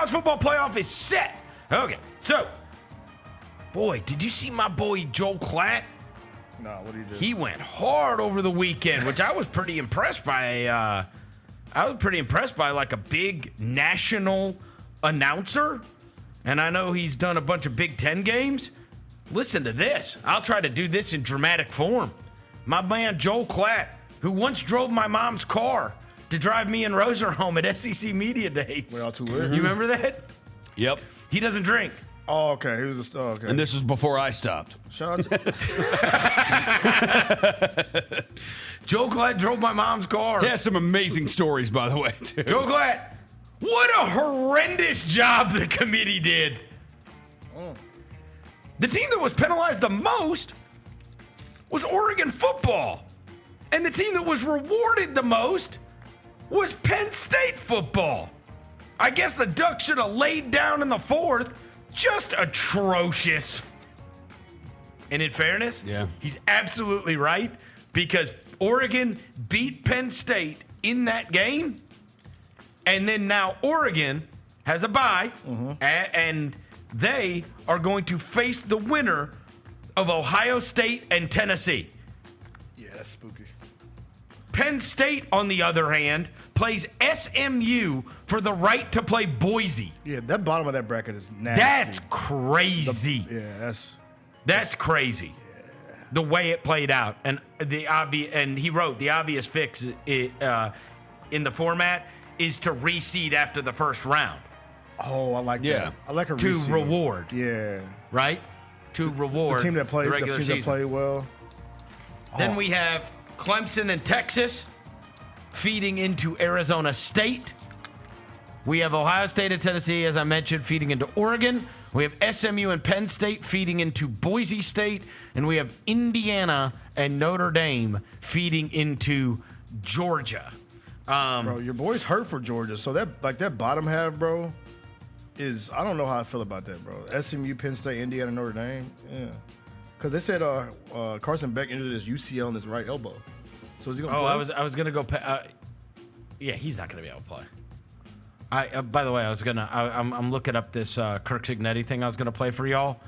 college football playoff is set. Okay, so, boy, did you see my boy Joel Klatt? No, what did he do? He went hard over the weekend, which I was pretty impressed by. I was pretty impressed by, like, a big national announcer. And I know he's done a bunch of Big Ten games. Listen to this. I'll try to do this in dramatic form. My man Joel Klatt, who once drove my mom's car to drive me and Roser home at SEC Media Days. We're all too lit. You remember that? Yep. He doesn't drink. Oh, okay. He was okay. And this was before I stopped. Shout out to Joel Klatt drove my mom's car. He has some amazing stories, by the way, too. Joel Klatt, what a horrendous job the committee did. The team that was penalized the most was Oregon football. And the team that was rewarded the most was Penn State football. I guess the Ducks should have laid down in the fourth. Just atrocious. And in fairness, he's absolutely right, because Oregon beat Penn State in that game, and then now Oregon has a bye, and they are going to face the winner of Ohio State and Tennessee. Yeah, that's spooky. Penn State, on the other hand, plays SMU for the right to play Boise. Yeah, that bottom of that bracket is nasty. That's crazy. That's crazy. Yeah. The way it played out, and he wrote the obvious fix in the format is to reseed after the first round. Oh, I like that. I like a to reseed. Reward. Yeah. Right? To reward the team that played the regular season. That play well. Then we have Clemson and Texas feeding into Arizona State. We have Ohio State and Tennessee, as I mentioned, feeding into Oregon. We have SMU and Penn State feeding into Boise State. And we have Indiana and Notre Dame feeding into Georgia. Bro, your boy's hurt for Georgia. So that bottom half, bro, is, I don't know how I feel about that, bro. SMU, Penn State, Indiana, Notre Dame. Yeah. Because they said Carson Beck injured his UCL in his right elbow. So is he going to play? I was going to go. Yeah, he's not going to be able to play. By the way, I'm looking up this Kirk Cignetti thing I was going to play for y'all.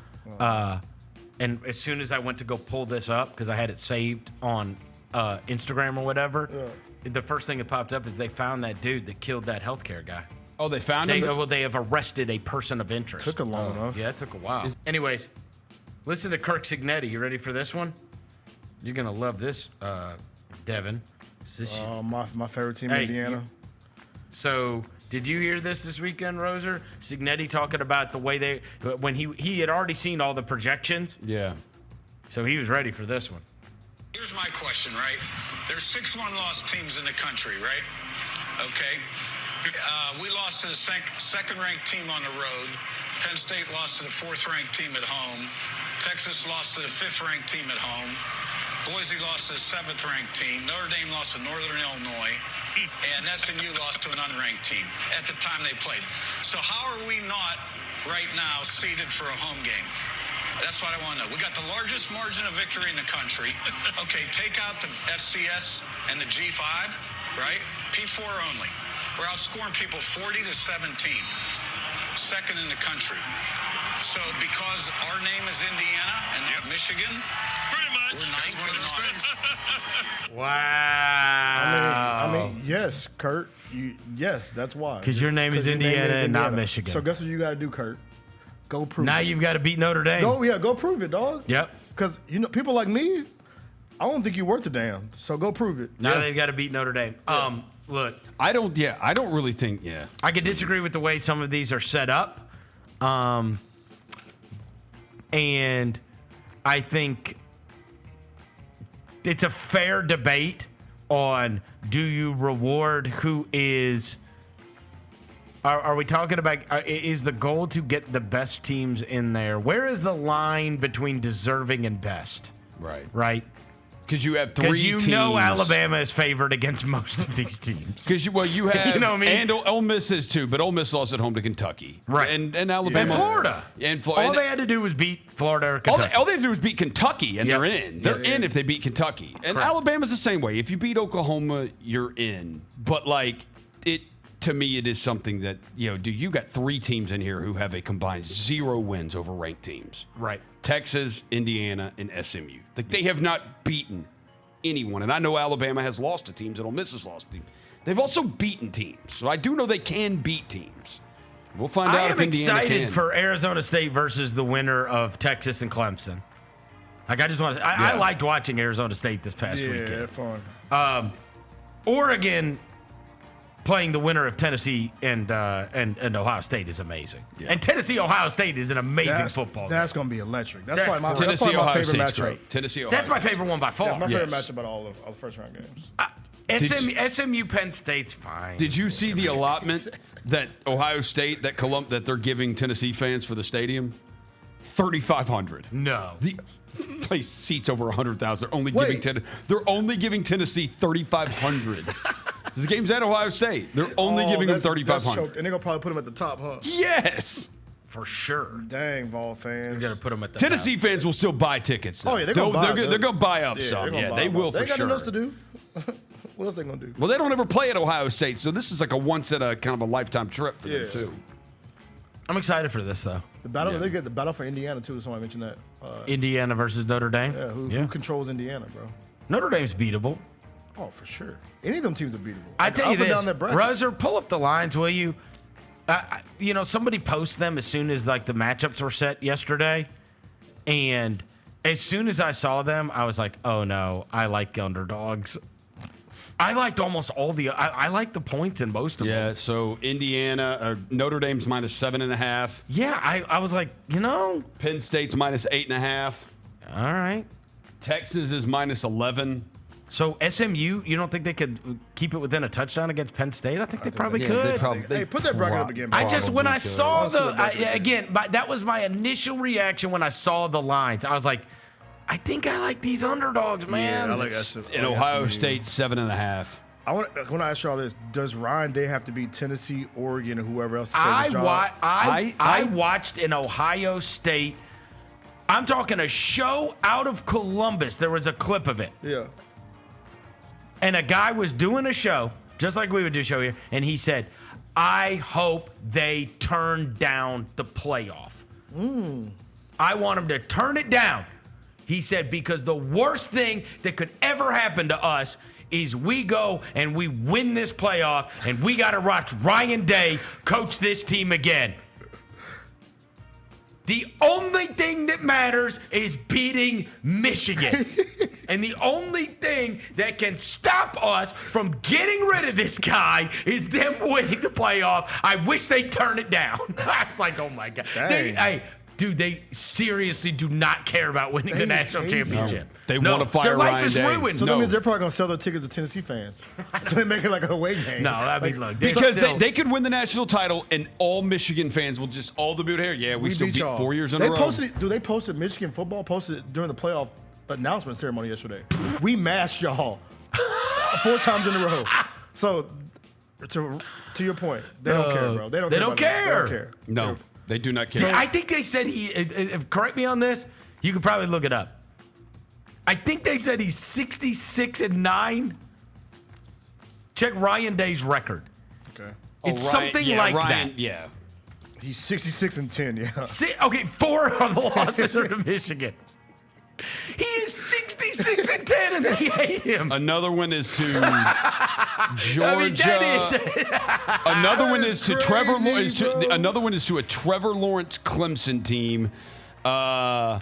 And as soon as I went to go pull this up, because I had it saved on Instagram or whatever, the first thing that popped up is they found that dude that killed that healthcare guy. Oh, they found him? Well, they have arrested a person of interest. Took a long enough. Yeah, it took a while. Anyways, listen to Kirk Cignetti. You ready for this one? You're going to love this, Devin. My favorite team, Indiana. So, did you hear this weekend, Roser? Cignetti talking about the way when he had already seen all the projections. Yeah. So he was ready for this one. Here's my question, right? There's 6 one-loss teams in the country, right? Okay. We lost to the second-ranked team on the road. Penn State lost to the 4th-ranked team at home. Texas lost to the 5th-ranked team at home. Boise lost to the 7th-ranked team. Notre Dame lost to Northern Illinois. And SMU lost to an unranked team at the time they played. So how are we not right now seeded for a home game? That's what I want to know. We got the largest margin of victory in the country. Okay, take out the FCS and the G5, right? P4 only. We're outscoring people 40-17. Second in the country. So because our name is Indiana and not Michigan, pretty much. We're ninth one of those things. Wow. I mean, yes, Kurt. Yes, that's why. Because your name is Indiana and not Michigan. So guess what you got to do, Kurt? Go prove it. Now you've got to beat Notre Dame. Go prove it, dog. Yep. Because, people like me, I don't think you're worth a damn. So go prove it. Now they've got to beat Notre Dame. Look. I don't really think, I could disagree with the way some of these are set up. And I think it's a fair debate on, do you reward who is... Are we talking about, is the goal to get the best teams in there? Where is the line between deserving and best? Right? Because you have 3 teams. Because Alabama is favored against most of these teams. Because you have, you know what I mean? And Ole Miss is too, but Ole Miss lost at home to Kentucky. Right. And Alabama. And Florida. And Florida. All they had to do was beat Florida or Kentucky. All they had to do was beat Kentucky, and they're in. They're in if they beat Kentucky. And Correct. Alabama's the same way. If you beat Oklahoma, you're in. But, to me, it is something that, dude, you got 3 teams in here who have a combined 0 wins over ranked teams. Right. Texas, Indiana, and SMU. Like, they have not beaten anyone. And I know Alabama has lost to teams and Ole Miss has lost to teams. They've also beaten teams. So I do know they can beat teams. We'll find out if Indiana can. I am excited for Arizona State versus the winner of Texas and Clemson. Like, I just want to. I liked watching Arizona State this past weekend. Yeah, fun. Oregon playing the winner of Tennessee and Ohio State is amazing. Yeah. And Tennessee-Ohio State is an amazing football game. That's going to be electric. That's That's probably my, great. that's probably my Tennessee-Ohio favorite State's matchup. great. Tennessee-Ohio. That's my favorite one by far. That's my favorite matchup out of all the first-round games. SMU Penn State's fine. Did you see the allotment that Ohio State, that they're giving Tennessee fans for the stadium? 3,500. No. The place seats over 100,000. They're only giving Tennessee 3,500. The game's at Ohio State. They're only giving them 3,500. And they're going to probably put them at the top, huh? Yes. For sure. Dang, Vol fans. You're going to put them at the Tennessee top. fans will still buy tickets. Though. Oh, yeah, they're going to buy up some. Yeah, they will for they got sure. nothing else to do. What else they going to do? Well, they don't ever play at Ohio State, so this is like a once in a kind of a lifetime trip for them, too. I'm excited for this, though. The battle, they get the battle for Indiana, too. Somebody mentioned that. Indiana versus Notre Dame. Yeah, who controls Indiana, bro? Notre Dame's beatable. Oh, for sure. Any of them teams are beatable. I tell you this, down Roser, pull up the lines, will you? Somebody post them as soon as like the matchups were set yesterday, and as soon as I saw them, I was like, "Oh no, I like underdogs." I liked almost all the. I like the points in most of them. Yeah. So Notre Dame's minus 7.5. Yeah, I was like, Penn State's minus 8.5. All right. Texas is minus 11. So SMU, you don't think they could keep it within a touchdown against Penn State? I think they probably could. Hey, put that bracket up again. I just when I saw could. that was my initial reaction when I saw the lines. I was like, I think I like these underdogs, man. Yeah, I like that shit. In Ohio State, 7.5. I want to ask y'all this: does Ryan Day have to beat Tennessee, Oregon, and whoever else to save his job? I watched an Ohio State. I'm talking a show out of Columbus. There was a clip of it. Yeah. And a guy was doing a show, just like we would do a show here, and he said, I hope they turn down the playoff. I want them to turn it down. He said, because the worst thing that could ever happen to us is we go and we win this playoff, and we got to watch Ryan Day coach this team again. The only thing that matters is beating Michigan. And the only thing that can stop us from getting rid of this guy is them winning the playoff. I wish they'd turn it down. I was like, oh my God. They seriously do not care about winning the national championship. They want to fire their life Ryan is Day. ruined. So that means they're probably going to sell their tickets to Tennessee fans. So they make it like an away game. No, I mean, look. Because they could win the national title, and all Michigan fans will just all the boot here. Yeah, we still beat y'all. 4 years in a row. They posted Michigan football posted it during the playoff announcement ceremony yesterday. We mashed y'all 4 times in a row. So to your point, they don't care, bro. They don't care. No, they do not care. I think they said correct me on this. You could probably look it up. I think they said he's 66-9. Check Ryan Day's record. Okay. It's something like Ryan, that. Yeah. He's 66-10, yeah. Okay, 4 of the losses are to Michigan. He is 66-10, and they hate him. Another one is to Georgia. Another one is to Trevor. Another one is to a Trevor Lawrence Clemson team. A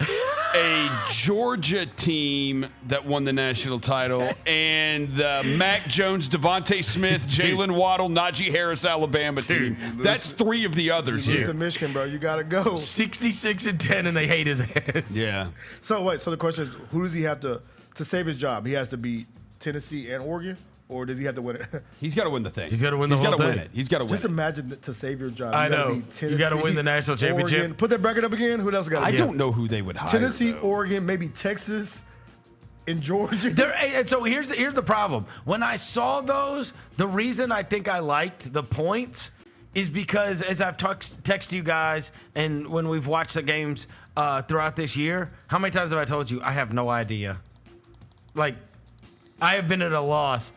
Georgia team that won the national title, and the Mac Jones, Devontae Smith, Jalen Waddle, Najee Harris, Alabama team. That's 3 of the others He's here. to Michigan, bro. You got to go. 66-10, and they hate his ass. Yeah. So the question is, who does he have to save his job? He has to beat Tennessee and Oregon, or does he have to win it? He's got to win the thing. He's got to win the whole thing. Win it. He's got to win Just it. imagine to save your job. I know. You got to win the national championship. Oregon. Put that bracket up again. Who else got it? I don't know who they would hire. Tennessee, though. Oregon, maybe Texas, and Georgia. And so here's the problem. When I saw those, the reason I think I liked the points is because as I've texted you guys, and when we've watched the games throughout this year, how many times have I told you I have no idea? Like, I have been at a loss.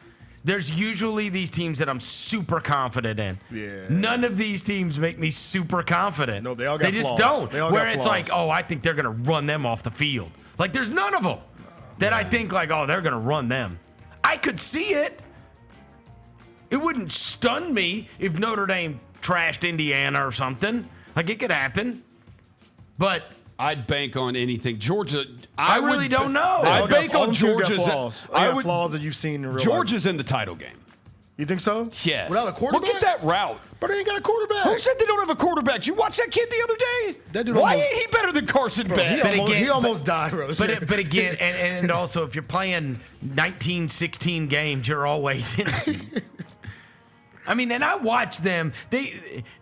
There's usually these teams that I'm super confident in. Yeah. None of these teams make me super confident. No, they all got They just flaws. don't. They all Where got it's flaws. like, oh, I think they're going to run them off the field. Like, there's none of them that I think, like, oh, they're going to run them. I could see it. It wouldn't stun me if Notre Dame trashed Indiana or something. Like, it could happen. But I'd bank on anything. Georgia, I really don't know. I'd bank all on them teams got Georgia's. flaws. They I got would. flaws that you've seen in real life. Georgia's in the title game. You think so? Yes. Without a quarterback? Look at that route. But they ain't got a quarterback. Who said they don't have a quarterback? You watched that kid the other day? That dude Why almost- ain't he better than Carson Beck? But again- he almost died, Rose. But again, and also, if you're playing 19, 16 games, you're always in. I mean, and I watched them.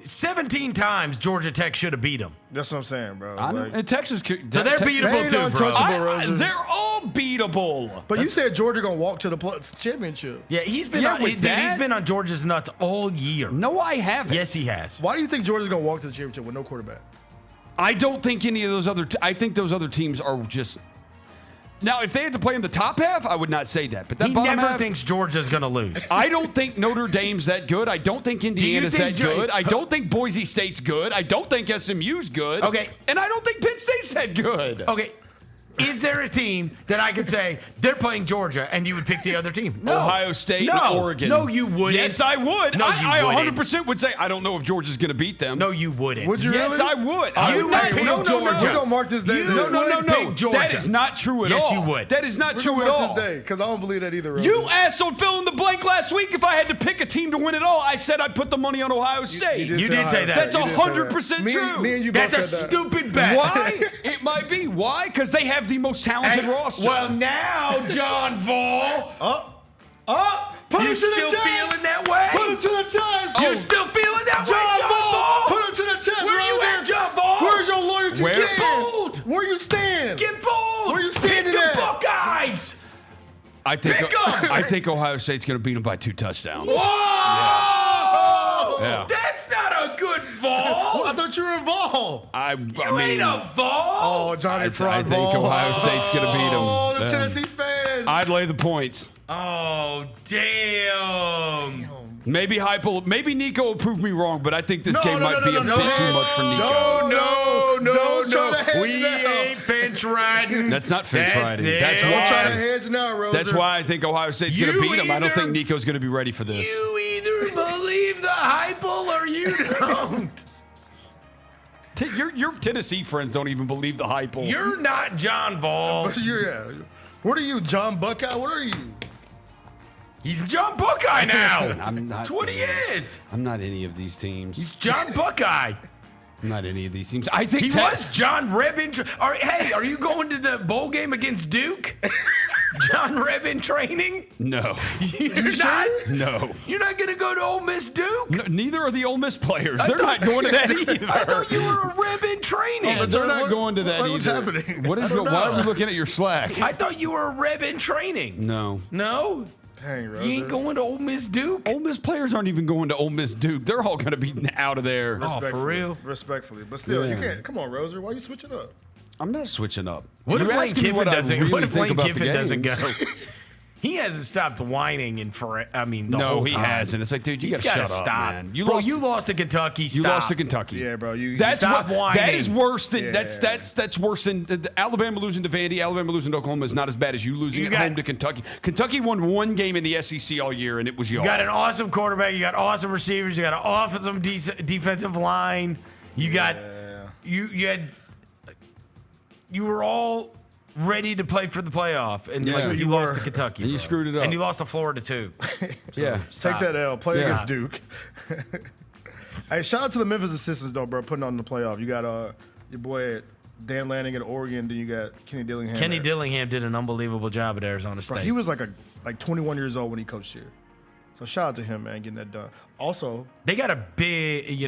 17 times Georgia Tech should have beat them. That's what I'm saying, bro. I know. Like- And Texas. So they're They beatable ain't too, bro. untouchable. Roses. They're all beatable. But you said Georgia gonna walk to the championship. Yeah, he's been Yeah, on, with dude, that- he's been on Georgia's nuts all year. No, I haven't. Yes, he has. Why do you think Georgia's gonna walk to the championship with no quarterback? I don't think any of those other. I think those other teams are just. Now, if they had to play in the top half, I would not say that. But that He bottom never half, thinks Georgia's going to lose. I don't think Notre Dame's that good. I don't think Indiana's think that good. I don't think Boise State's good. I don't think SMU's good. Okay. And I don't think Penn State's that good. Okay, is there a team that I could say they're playing Georgia and you would pick the other team? No. Ohio State no. and Oregon. No, you wouldn't. Yes, I would. No, I you wouldn't. 100% would say I don't know if Georgia's going to beat them. No, you wouldn't. Would you Yes, really? I would. You I would would not pick pick Georgia. We're gonna mark this day. You No, no, no, would no. pick Georgia. That is not true at Yes, all. you would. That is not We're true gonna at mark all. this day because I don't believe that either. Rose. You asked on fill in the blank last week if I had to pick a team to win it all. I said I'd put the money on Ohio State. You did say that. That's You did say that. 100% Me and- true. Me and you both That's a said that. stupid bet. Why? It might be. Why? Because they have the most talented Hey, roster. well, now, John Vol, Put you him to still the test. feeling that way? Put him to the test. You still feeling that John way, John Vol. Vol? Put him to the test. Where you Rosen. at, John Vol? Where's your loyalty Where? stand? Bold. Where you stand? Get bold. Where you Pick standing the at? Buckeyes. I think Pick 'em. I think Ohio State's going to beat them by 2 touchdowns. Whoa! Yeah. That's not a good Oh, Vol. I thought you were involved. I You mean, ain't a Vol. Oh, Johnny I Fraud think ball. Ohio State's going to beat them. Oh, the Tennessee fans. I'd lay the points. Oh, damn. Maybe maybe Nico will prove me wrong, but I think this game might be a bit too much for Nico. Don't try to hedge We now. ain't fence riding. That's not fence riding. That's yeah. Don't try to why. hedge now, Roser. That's why I think Ohio State's going to You beat them. I don't either- think Nico's going to be ready for this. You either believe the hype or you don't. Your Tennessee friends don't even believe the hype. You're not John Vol. What are you, John Buckeye? What are you? He's John Buckeye now. I'm not. That's what he is. I'm not any of these teams. He's John Buckeye. I'm not any of these teams. I think He was John Reb in. Hey, are you going to the bowl game against Duke? John Reb in training? No. You're not. No. You're not going to go to Ole Miss Duke? No, neither are the Ole Miss players. They're not going to that either. I thought you were a Reb in training. But they're not going to that either. What's happening? What is I don't why are know. we looking at your Slack? I thought you were a Reb in training. No. No? Dang, Roser. You ain't going to Ole Miss Duke? Ole Miss players aren't even going to Ole Miss Duke. They're all going to be out of there. Oh, for real? Respectfully. But still, you Yeah. can't. Come on, Roser. Why you switching up? I'm not switching up. What if You're Lane asking me Kiffin I doesn't? really What if think Lane about the Kiffin doesn't go? games. He hasn't stopped whining the No, whole he time. hasn't. It's like, dude, you He's got to gotta shut up, stop. man. You lost to Kentucky. You Stop. lost to Kentucky. Yeah, bro. You That's Stop what, That whining. is worse than Yeah. that's worse than Alabama losing to Vandy. Alabama losing to Oklahoma is not as bad as you losing You at got- home to Kentucky. Kentucky won one game in the SEC all year, and it was y'all. You got an awesome quarterback. You got awesome receivers. You got an awesome defensive line. You got you were all ready to play for the playoff, and Yeah. you You lost to Kentucky, And you bro. screwed it up. and you lost to Florida too. yeah. take that L. Play Yeah. against Duke. Hey, shout out to the Memphis assistants though, bro. Putting on the playoff. You got your boy Dan Lanning at Oregon. Then you got Kenny Dillingham. Kenny at- Dillingham did an unbelievable job at Arizona State. Bro, he was like 21 years old when he coached here. So shout out to him, man, getting that done. Also, They got a big,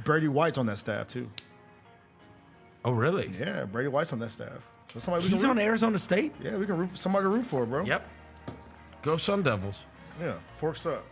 Brady White's on that staff too. Oh, really? Yeah, Brady White's on that staff. So somebody we He's can on root, Arizona State. Yeah, we can root somebody to root for, bro. Yep. Go Sun Devils. Yeah, forks up.